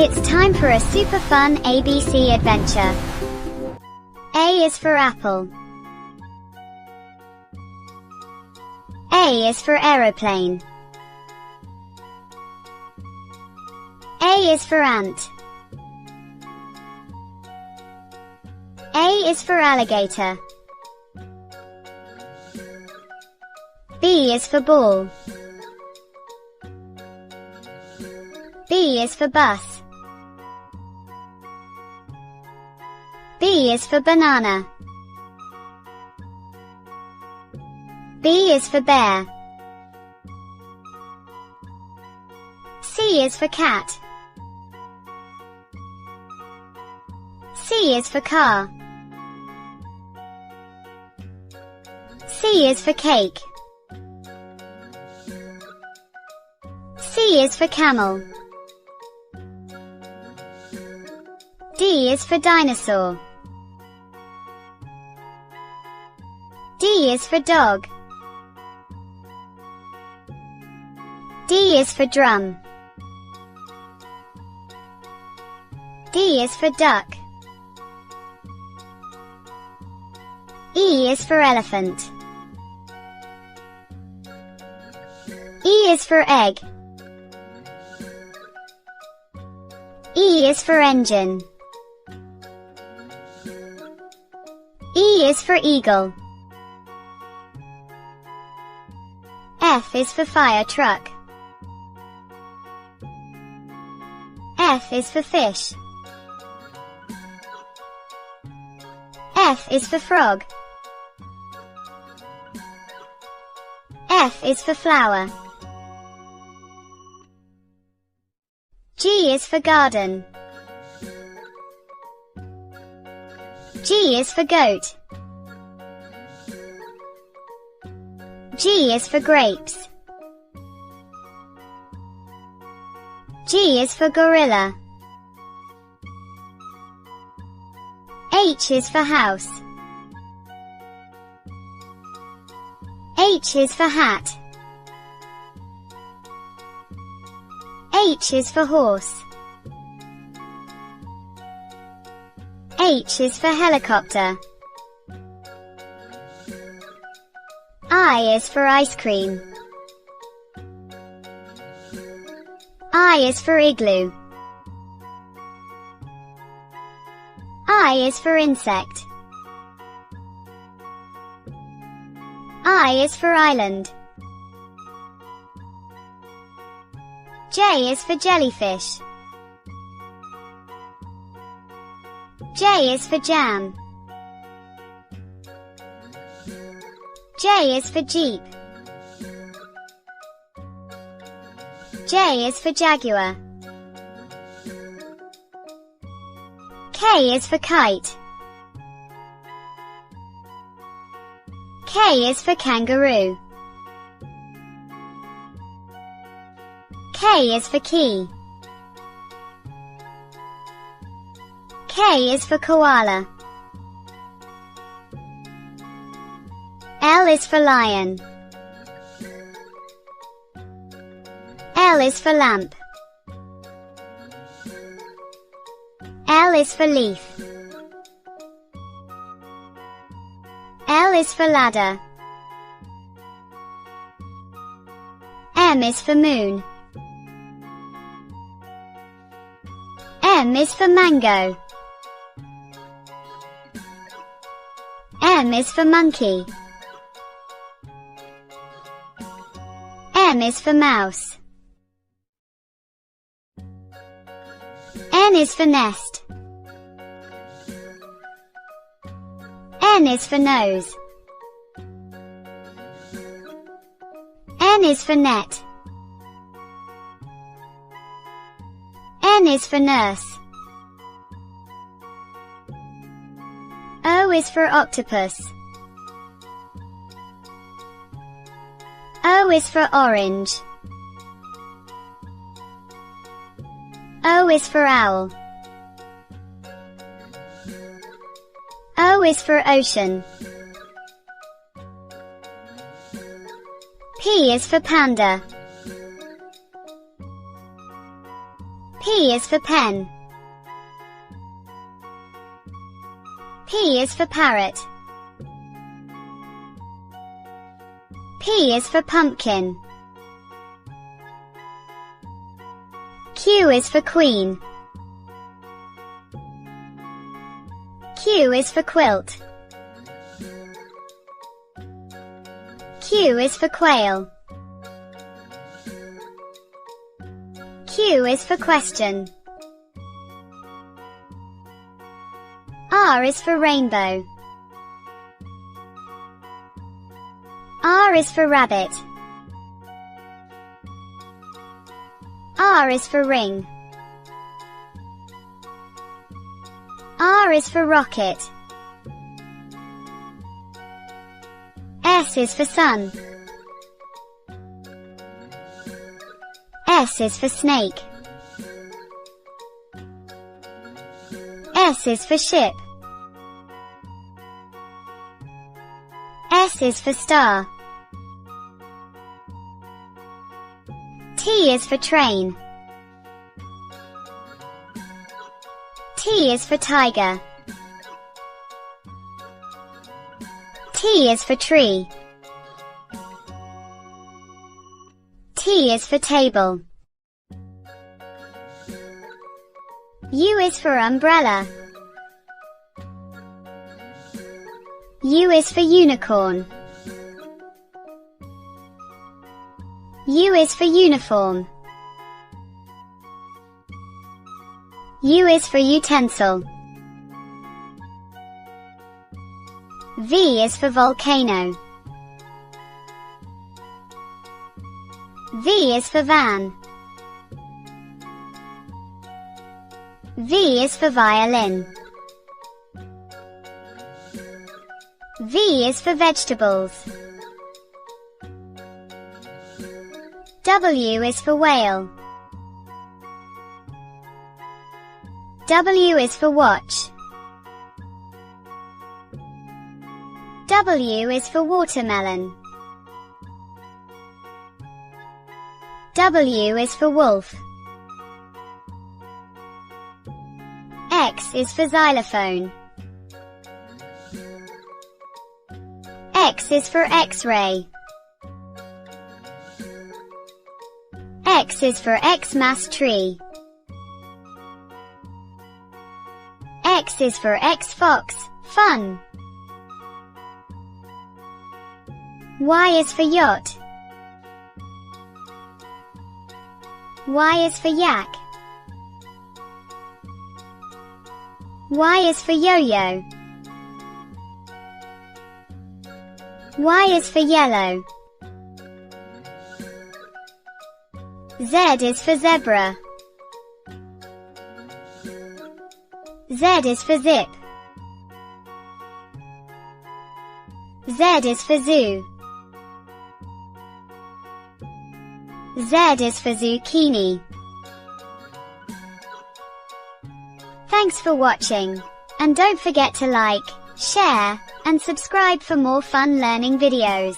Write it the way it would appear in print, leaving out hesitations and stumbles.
It's time for a super fun ABC adventure. A is for apple. A is for aeroplane. A is for ant. A is for alligator. B is for ball. B is for bus. B is for banana. B is for bear. C is for cat. C is for car. C is for cake. C is for camel. D is for dinosaur. D is for dog. D is for drum. D is for duck. E is for elephant. E is for egg. E is for engine. E is for eagle. F is for fire truck. F is for fish. F is for frog. F is for flower. G is for garden. G is for goat. G is for grapes. G is for gorilla. H is for house. H is for hat. H is for horse. H is for helicopter. I is for ice cream. I is for igloo. I is for insect. I is for island. J is for jellyfish. J is for jam. J is for jeep. J is for jaguar. K is for kite. K is for kangaroo. K is for key. K is for koala. L is for lion. L is for lamp. L is for leaf. L is for ladder. M is for moon. M is for mango. M is for monkey. M is for mouse. N is for nest. N is for nose. N is for net. N is for nurse. O is for octopus. O is for orange. O is for owl. O is for ocean. P is for panda. P P is for pen. P is for parrot. P is for pumpkin. Q is for queen. Q is for quilt. Q is for quail. Q is for question. R is for rainbow. R is for rabbit. R is for ring. R is for rocket. S is for sun. S is for snake. S is for ship. S is for star. T is for train. T is for tiger. T is for tree. T is for table. U is for umbrella. U is for unicorn. U is for uniform. U is for utensil. V is for volcano. V is for van. V is for violin. V is for vegetables. W is for whale. W is for watch. W is for watermelon. W is for wolf. X is for xylophone. X is for X-ray. X is for Xmas tree. X is for X-fox, fun. Y is for yacht. Y is for yak. Y is for yo-yo. Y is for yellow. Z is for zebra. Z is for zip. Z is for zoo. Z is for zucchini. Thanks for watching, and don't forget to like, share, and subscribe for more fun learning videos.